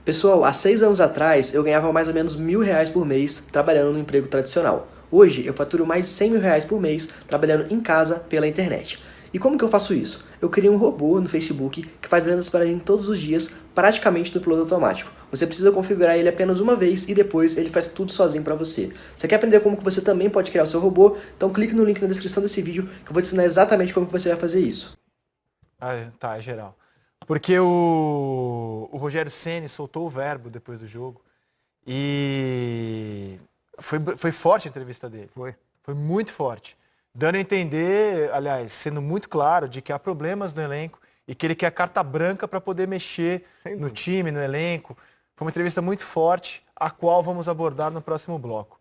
Pessoal, há 6 anos atrás eu ganhava mais ou menos R$ 1.000 por mês trabalhando no emprego tradicional. Hoje eu faturo mais de R$ 100.000 por mês trabalhando em casa pela internet. E como que eu faço isso? Eu criei um robô no Facebook que faz vendas para mim todos os dias, praticamente no piloto automático. Você precisa configurar ele apenas uma vez e depois ele faz tudo sozinho para você. Você quer aprender como que você também pode criar o seu robô? Então clique no link na descrição desse vídeo que eu vou te ensinar exatamente como que você vai fazer isso. Ah, tá, é geral. Porque o Rogério Ceni soltou o verbo depois do jogo e foi forte a entrevista dele. Foi muito forte. Dando a entender, aliás, sendo muito claro de que há problemas no elenco e que ele quer carta branca para poder mexer no time, no elenco. Foi uma entrevista muito forte, a qual vamos abordar no próximo bloco.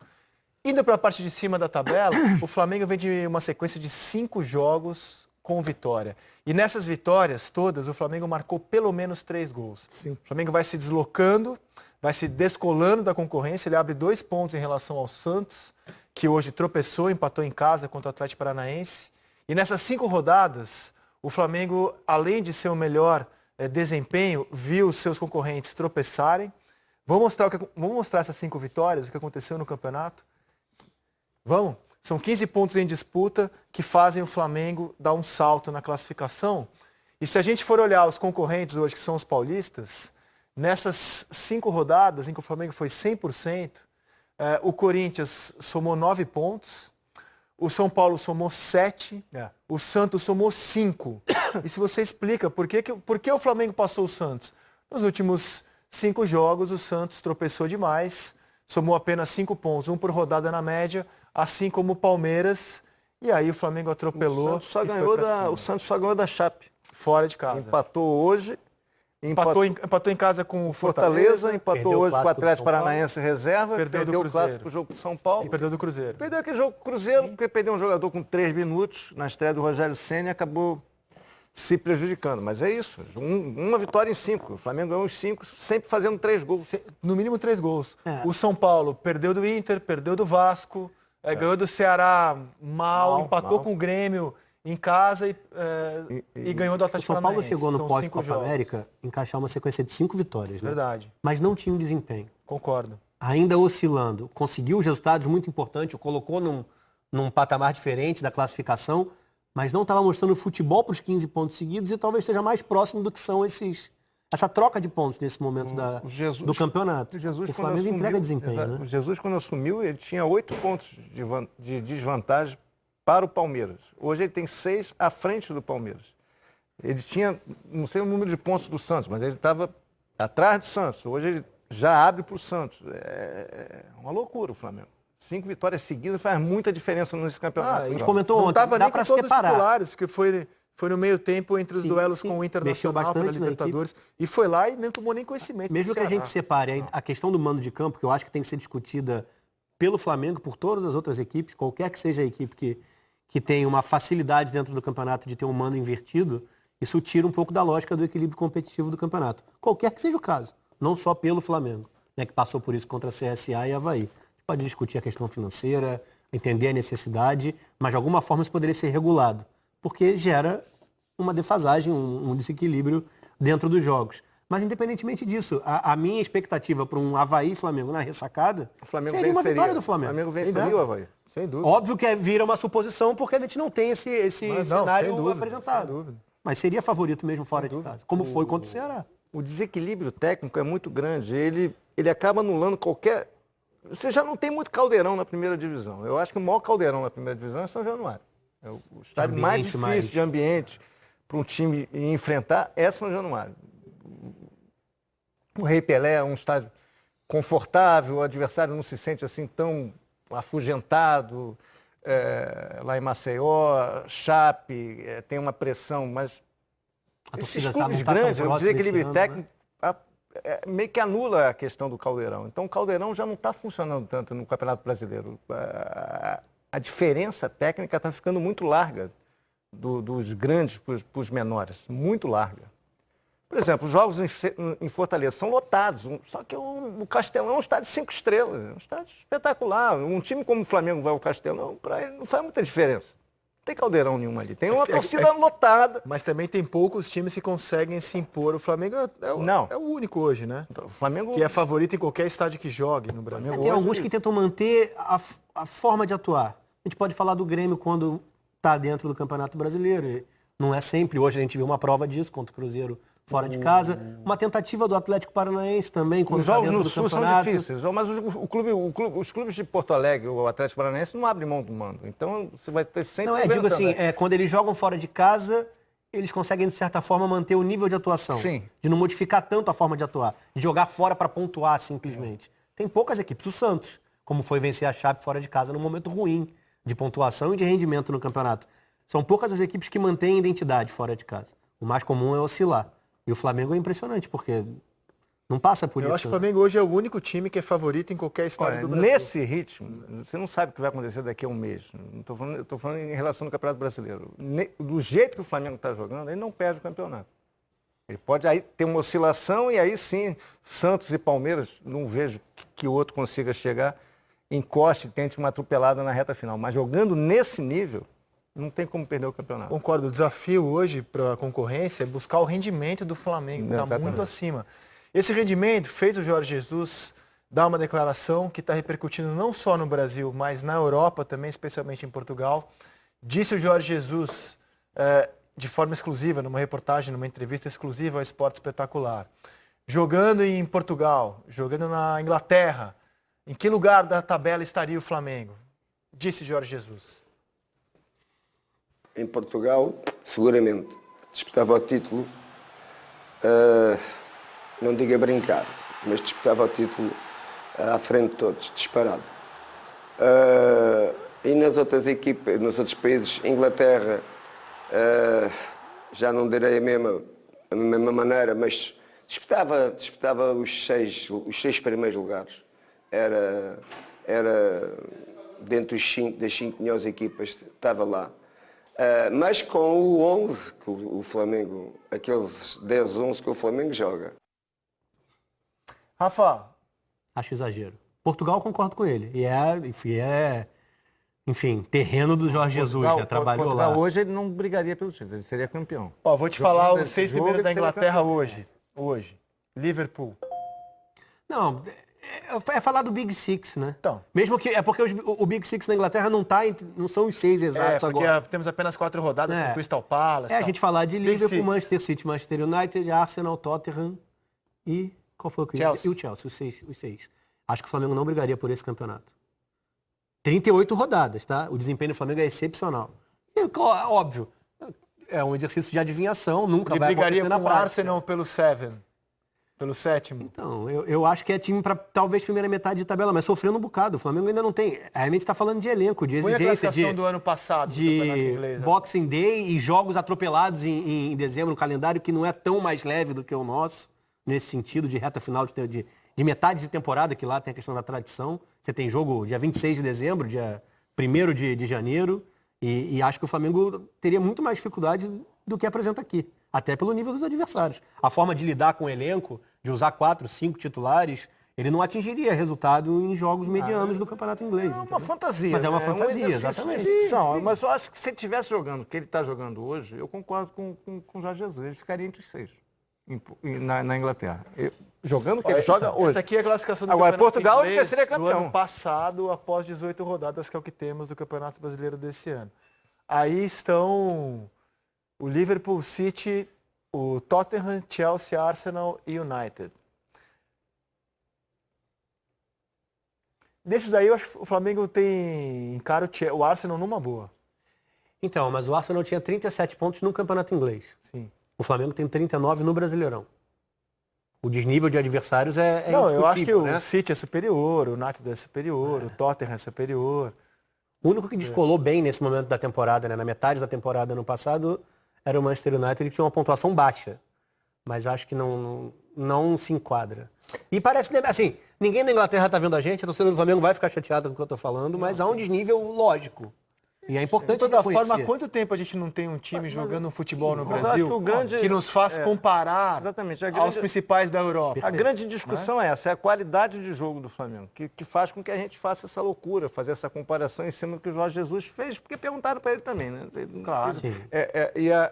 Indo para a parte de cima da tabela, o Flamengo vem de uma sequência de 5 jogos com vitória. E nessas vitórias todas, o Flamengo marcou pelo menos 3 gols. Sim. O Flamengo vai se deslocando, vai se descolando da concorrência. Ele abre 2 pontos em relação ao Santos, que hoje tropeçou, empatou em casa contra o Atlético Paranaense. E nessas 5 rodadas, o Flamengo, além de ser o melhor desempenho, viu os seus concorrentes tropeçarem. Vamos mostrar essas 5 vitórias, o que aconteceu no campeonato. Vamos? São 15 pontos em disputa que fazem o Flamengo dar um salto na classificação. E se a gente for olhar os concorrentes hoje, que são os paulistas, nessas 5 rodadas em que o Flamengo foi 100%, o Corinthians somou 9 pontos, o São Paulo somou 7, o Santos somou 5. E se você explica por que o Flamengo passou o Santos? Nos últimos 5 jogos, o Santos tropeçou demais, somou apenas 5 pontos, 1 por rodada na média, assim como o Palmeiras, e aí o Flamengo atropelou. O Santos só ganhou da Chape. Fora de casa. Empatou hoje. Empatou em casa com o Fortaleza, empatou Perdeu hoje o com o clássico Atlético do São Paulo. Paranaense reserva, Perdeu do o Cruzeiro. clássico do jogo do São Paulo. E perdeu do Cruzeiro. Perdeu aquele jogo com o Cruzeiro, porque perdeu um jogador com 3 minutos na estreia do Rogério Ceni e acabou se prejudicando. Mas é isso, uma vitória em 5. O Flamengo ganhou os 5, sempre fazendo 3 gols. No mínimo 3 gols. O São Paulo perdeu do Inter, perdeu do Vasco, ganhou do Ceará mal, empatou com o Grêmio em casa e ganhou do O Atlético São Paulo Paranaense. chegou no São 5 pós-Copa jogos. América encaixar uma sequência de 5 vitórias, né? Verdade, Mas não tinha um desempenho. concordo. Ainda oscilando. Conseguiu os resultados muito importantes, o colocou num patamar diferente da classificação, mas não estava mostrando futebol para os 15 pontos seguidos e talvez seja mais próximo do que são essa troca de pontos nesse momento do campeonato. O Flamengo entrega desempenho, né? O Jesus, quando assumiu, ele tinha 8 pontos de desvantagem para o Palmeiras. Hoje ele tem 6 à frente do Palmeiras. Ele tinha, não sei o número de pontos do Santos, mas ele estava atrás do Santos. Hoje ele já abre para o Santos. É uma loucura o Flamengo. 5 vitórias seguidas faz muita diferença nesse campeonato. A gente comentou Não ontem, estava dá nem para com todos os separar. titulares, que foi no meio tempo entre os duelos sim. com o Mexeu Internacional pela bastante na Libertadores. E foi lá e não tomou nem conhecimento. Mesmo do que a gente Ceará. separe a questão do mando de campo, que eu acho que tem que ser discutida pelo Flamengo, por todas as outras equipes, qualquer que seja a equipe que tem uma facilidade dentro do campeonato de ter um mando invertido, isso tira um pouco da lógica do equilíbrio competitivo do campeonato. Qualquer que seja o caso, não só pelo Flamengo, né, que passou por isso contra a CSA e Avaí. A gente pode discutir a questão financeira, entender a necessidade, mas de alguma forma isso poderia ser regulado, porque gera uma defasagem, um desequilíbrio dentro dos jogos. Mas independentemente disso, a minha expectativa para um Avaí e Flamengo na ressacada O Flamengo seria uma venceria. vitória do Flamengo. O Flamengo venceria o Avaí. Sem dúvida. Óbvio que vira uma suposição porque a gente não tem esse Mas não, cenário sem dúvida, apresentado. sem dúvida. Mas seria favorito mesmo fora de casa, como foi contra o Ceará. O desequilíbrio técnico é muito grande. Ele acaba anulando qualquer... Você já não tem muito caldeirão na primeira divisão. Eu acho que o maior caldeirão na primeira divisão é São Januário. É o estádio mais difícil de ambiente para um time enfrentar é São Januário. O Rei Pelé é um estádio confortável, o adversário não se sente assim tão afugentado. Lá em Maceió, Chape, tem uma pressão, mas esses clubes grandes, o desequilíbrio técnico meio que anula a questão do Caldeirão. Então o Caldeirão já não está funcionando tanto no Campeonato Brasileiro. A diferença técnica está ficando muito larga dos grandes para os menores, muito larga. Por exemplo, os jogos em Fortaleza são lotados, só que o Castelão é um estádio de 5 estrelas, é um estádio espetacular. Um time como o Flamengo vai ao Castelão, para ele não faz muita diferença. Não tem caldeirão nenhum ali. Tem uma torcida lotada. Mas também tem poucos times que conseguem se impor. O Flamengo é o único hoje, né? O Flamengo... Que é favorito em qualquer estádio que jogue no Brasil. Tem alguns que tentam manter a forma de atuar. A gente pode falar do Grêmio quando está dentro do Campeonato Brasileiro. E não é sempre. Hoje a gente viu uma prova disso contra o Cruzeiro fora de casa. Uma tentativa do Atlético Paranaense também, quando Os está jogos dentro no do Sul são campeonato. difíceis, mas os clubes de Porto Alegre, o Atlético Paranaense, não abrem mão do mando. Então você vai ter sempre... Não, digo assim, quando eles jogam fora de casa, eles conseguem, de certa forma, manter o nível de atuação. Sim. De não modificar tanto a forma de atuar. De jogar fora para pontuar, simplesmente. Tem poucas equipes. O Santos, como foi vencer a Chape fora de casa num momento ruim de pontuação e de rendimento no campeonato. São poucas as equipes que mantêm identidade fora de casa. O mais comum é oscilar. E o Flamengo é impressionante, porque não passa por isso. Eu acho que o Flamengo hoje é o único time que é favorito em qualquer estádio do Brasil. Nesse ritmo, você não sabe o que vai acontecer daqui a um mês. Não estou falando em relação ao Campeonato Brasileiro. Do jeito que o Flamengo está jogando, ele não perde o campeonato. Ele pode aí ter uma oscilação e aí sim, Santos e Palmeiras, não vejo que o outro consiga chegar, encoste e tente uma atropelada na reta final. Mas jogando nesse nível, não tem como perder o campeonato. Concordo. O desafio hoje para a concorrência é buscar o rendimento do Flamengo, que está muito acima. Esse rendimento fez o Jorge Jesus dar uma declaração que está repercutindo não só no Brasil, mas na Europa também, especialmente em Portugal. Disse o Jorge Jesus, de forma exclusiva, numa reportagem, numa entrevista exclusiva ao Esporte Espetacular. Jogando em Portugal, jogando na Inglaterra, em que lugar da tabela estaria o Flamengo? Disse Jorge Jesus. Em Portugal, seguramente, disputava o título, não digo a brincar, mas disputava o título à frente de todos, disparado. E nas outras equipas, nos outros países, Inglaterra, já não direi a mesma maneira, mas disputava os seis primeiros lugares. Era dentro das cinco melhores equipas, estava lá. Mas com o 11 que o Flamengo, aqueles 10, 11 que o Flamengo joga. Rafa. Acho exagero. Portugal, concordo com ele. E enfim, terreno do Jorge Jesus, já trabalhou lá. Hoje ele não brigaria pelo título, ele seria campeão. Vou te falar os 6 primeiros da Inglaterra hoje. Liverpool. Não, é falar do Big Six, né? Então. Mesmo que é porque o Big Six na Inglaterra não são os 6 exatos porque agora. temos apenas 4 rodadas com Crystal Palace. A gente falar de Liverpool, Six. Manchester City, Manchester United, Arsenal, Tottenham e qual foi o que? Chelsea. E o Chelsea, os seis. Acho que o Flamengo não brigaria por esse campeonato. 38 rodadas, tá? O desempenho do Flamengo é excepcional. E, óbvio, é um exercício de adivinhação, nunca vai acontecer na com o prática. Arsenal pelo 7. Pelo 7º. Então, eu acho que é time para talvez primeira metade de tabela, mas sofrendo um bocado. O Flamengo ainda não tem. A gente está falando de elenco, de Põe a exigência, classificação do ano passado do Campeonato de Inglês. Boxing Day e jogos atropelados em dezembro, um calendário que não é tão mais leve do que o nosso, nesse sentido de reta final de metade de temporada, que lá tem a questão da tradição. Você tem jogo dia 26 de dezembro, dia 1º de janeiro, e acho que o Flamengo teria muito mais dificuldade do que apresenta aqui, até pelo nível dos adversários. A forma de lidar com o elenco, de usar 4, 5 titulares, ele não atingiria resultado em jogos medianos do Campeonato Inglês. É uma entendeu? fantasia. Mas é uma né? fantasia, Um exercício de exatamente. ficção. Mas eu acho que se ele estivesse jogando o que ele está jogando hoje, eu concordo com o Jorge Jesus. Ele ficaria entre os 6 na Inglaterra. Jogando o que ele joga hoje. Essa aqui é a classificação do Agora, Campeonato Portugal Inglês seria do campeão. ano passado, após 18 rodadas, que é o que temos do Campeonato Brasileiro desse ano. Aí estão o Liverpool, City, o Tottenham, Chelsea, Arsenal e United. Desses aí, eu acho que o Flamengo encara o Arsenal numa boa. Então, mas o Arsenal tinha 37 pontos no Campeonato Inglês. Sim. O Flamengo tem 39 no Brasileirão. O desnível de adversários é Não, eu acho que indiscutível, né? o City é superior, o United é superior, o Tottenham é superior. O único que descolou bem nesse momento da temporada, né? Na metade da temporada ano passado, era o Manchester United, que tinha uma pontuação baixa. Mas acho que não se enquadra. E parece, assim, ninguém da Inglaterra tá vendo a gente, a torcida do Flamengo vai ficar chateada com o que eu tô falando, mas há um desnível lógico E é importante De toda forma, há reconhecer. quanto tempo a gente não tem um time jogando futebol no mas eu Brasil acho que o grande- que nos faz comparar Exatamente, aos principais da Europa? A grande discussão é essa, é a qualidade de jogo do Flamengo, que faz com que a gente faça essa loucura, fazer essa comparação em cima do que o Jorge Jesus fez, porque perguntaram para ele também, né? Claro. Sim.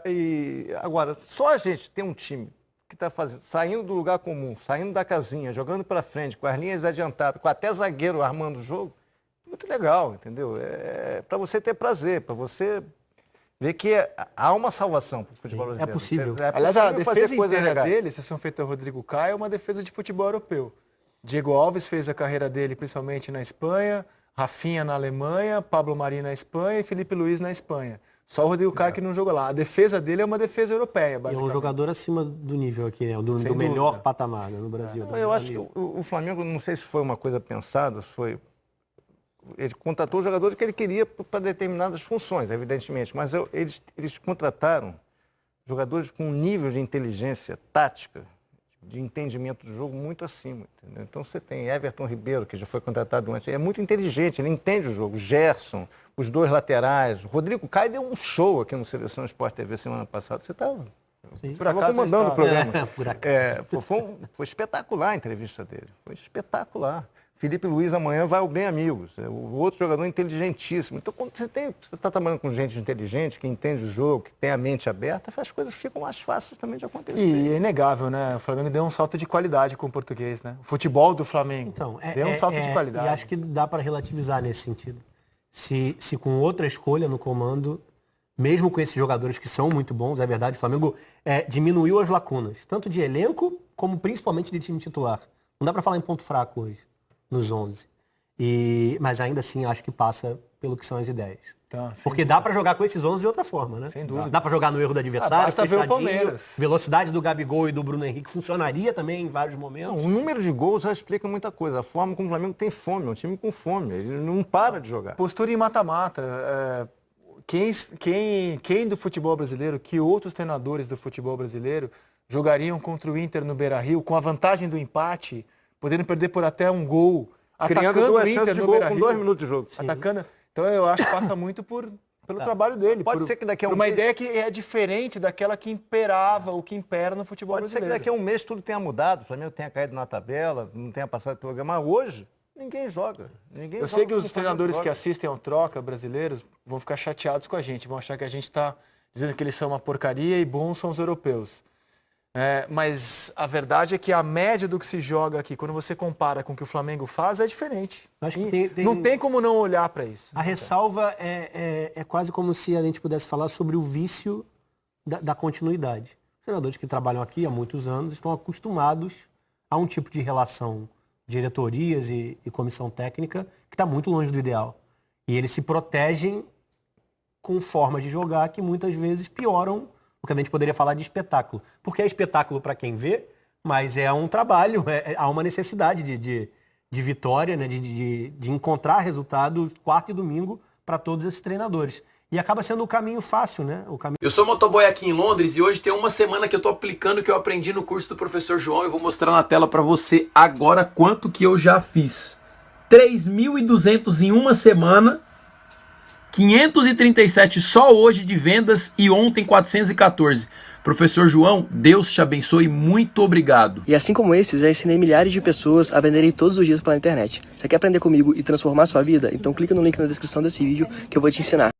E agora, só a gente tem um time que está saindo do lugar comum, saindo da casinha, jogando para frente, com as linhas adiantadas, com até zagueiro armando o jogo, muito legal, entendeu? É para você ter prazer, para você ver que há uma salvação para o futebol brasileiro. possível. Aliás, a possível fazer defesa coisas inteira legais. dele, exceção feita ao Rodrigo Caio, é uma defesa de futebol europeu. Diego Alves fez a carreira dele principalmente na Espanha, Rafinha na Alemanha, Pablo Mari na Espanha e Felipe Luiz na Espanha. Só o Rodrigo Caio que não jogou lá. A defesa dele é uma defesa europeia, E é basicamente. um jogador acima do nível aqui, né? Do Sem melhor dúvida. patamar, né, no Brasil. do Eu melhor acho que nível. o Flamengo, não sei se foi uma coisa pensada, ele contratou jogadores que ele queria para determinadas funções, evidentemente, mas eles contrataram jogadores com um nível de inteligência tática, de entendimento do jogo muito acima. Entendeu? Então você tem Everton Ribeiro, que já foi contratado antes, é muito inteligente, ele entende o jogo. Gerson, os dois laterais, o Rodrigo Caio deu um show aqui no Seleção Sport TV semana passada. Você estava comandando o programa. Por acaso. Foi espetacular a entrevista dele. Foi espetacular. Felipe Luiz amanhã vai ao Bem Amigos. É o outro jogador inteligentíssimo. Então, quando você está trabalhando com gente inteligente, que entende o jogo, que tem a mente aberta, as coisas ficam mais fáceis também de acontecer. E é inegável, né? O Flamengo deu um salto de qualidade com o português, né? O futebol do Flamengo Então, deu um salto de qualidade. E acho que dá para relativizar nesse sentido. Se com outra escolha no comando, mesmo com esses jogadores que são muito bons, é verdade, o Flamengo diminuiu as lacunas, tanto de elenco, como principalmente de time titular. Não dá para falar em ponto fraco hoje, nos 11. Mas ainda assim, acho que passa pelo que são as ideias. Então, Porque dá para jogar com esses 11 de outra forma, né? Sem dúvida. Dá para jogar no erro do adversário, basta ver o fechadinho, Palmeiras. velocidade do Gabigol e do Bruno Henrique funcionaria também em vários momentos. O número de gols já explica muita coisa. A forma como o Flamengo tem fome, é um time com fome. Ele não para de jogar. Postura em mata-mata. Quem do futebol brasileiro, que outros treinadores do futebol brasileiro jogariam contra o Inter no Beira-Rio com a vantagem do empate, podendo perder por até um gol, Criando atacando duas o Inter chances de no gol com Beira-Rio. 2 minutos de jogo. Atacando. Então eu acho que passa muito pelo trabalho dele. Pode ser que daqui a por um uma mês- ideia que é diferente daquela que imperava, o que impera no futebol Pode ser que brasileiro. daqui a um mês tudo tenha mudado, o Flamengo tenha caído na tabela, não tenha passado pelo programa. Mas hoje, ninguém joga. Eu sei que os treinadores que assistem ao Troca, brasileiros, vão ficar chateados com a gente, vão achar que a gente está dizendo que eles são uma porcaria e bons são os europeus. Mas a verdade é que a média do que se joga aqui, quando você compara com o que o Flamengo faz, é diferente. Acho que E não tem como não olhar para isso. A ressalva é quase como se a gente pudesse falar sobre o vício da continuidade. Os treinadores que trabalham aqui há muitos anos estão acostumados a um tipo de relação, diretorias e comissão técnica, que está muito longe do ideal. E eles se protegem com formas de jogar que muitas vezes pioram o que a gente poderia falar de espetáculo. Porque é espetáculo para quem vê, mas é um trabalho, há uma necessidade de vitória, né? de encontrar resultados quarta e domingo para todos esses treinadores. E acaba sendo o caminho fácil, né? Eu sou motoboy aqui em Londres e hoje tem uma semana que eu tô aplicando o que eu aprendi no curso do professor João. Eu vou mostrar na tela para você agora quanto que eu já fiz. 3.200 em uma semana, 537 só hoje de vendas e ontem 414. Professor João, Deus te abençoe, muito obrigado. E assim como esses, já ensinei milhares de pessoas a venderem todos os dias pela internet. Você quer aprender comigo e transformar sua vida? Então clica no link na descrição desse vídeo que eu vou te ensinar.